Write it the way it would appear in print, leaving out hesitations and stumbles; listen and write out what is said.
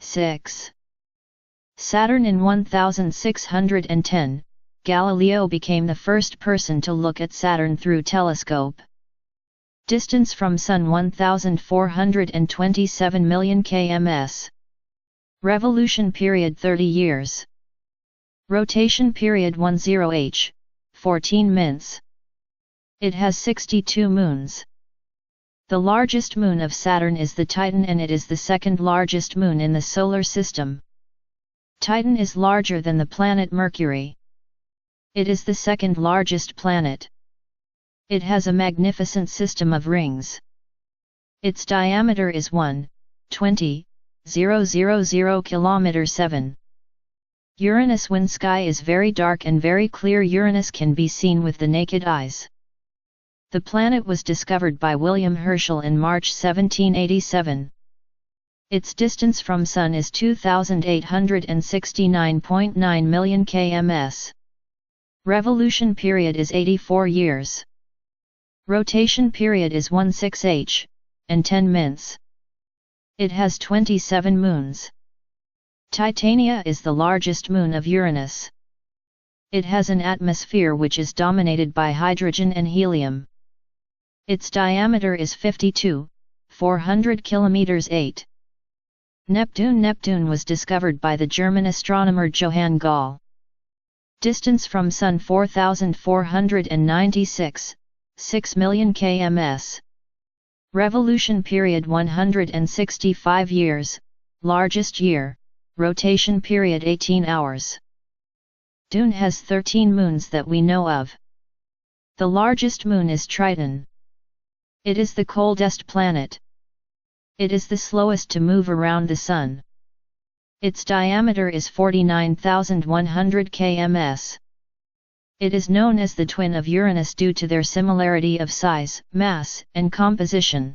6. Saturn. In 1610, Galileo became the first person to look at Saturn through telescope. Distance from Sun 1427 million km. Revolution period 30 years. Rotation period 10h, 14 minutes. It has 62 moons. The largest moon of Saturn is the Titan, and it is the second largest moon in the solar system. Titan is larger than the planet Mercury. It is the second largest planet. It has a magnificent system of rings. Its diameter is 1,20,000 km 7. Uranus. When sky is very dark and very clear, Uranus can be seen with the naked eyes. The planet was discovered by William Herschel in March 1787. Its distance from Sun is 2,869.9 million km. Revolution period is 84 years. Rotation period is 16h, and 10 minutes. It has 27 moons. Titania is the largest moon of Uranus. It has an atmosphere which is dominated by hydrogen and helium. Its diameter is 52,400 km 8. Neptune. Neptune was discovered by the German astronomer Johann Galle. Distance from Sun 4,496, 6 million km. Revolution period 165 years, largest year, rotation period 18 hours. Dune has 13 moons that we know of. The largest moon is Triton. It is the coldest planet. It is the slowest to move around the Sun. Its diameter is 49,100 km. It is known as the twin of Uranus due to their similarity of size, mass, and composition.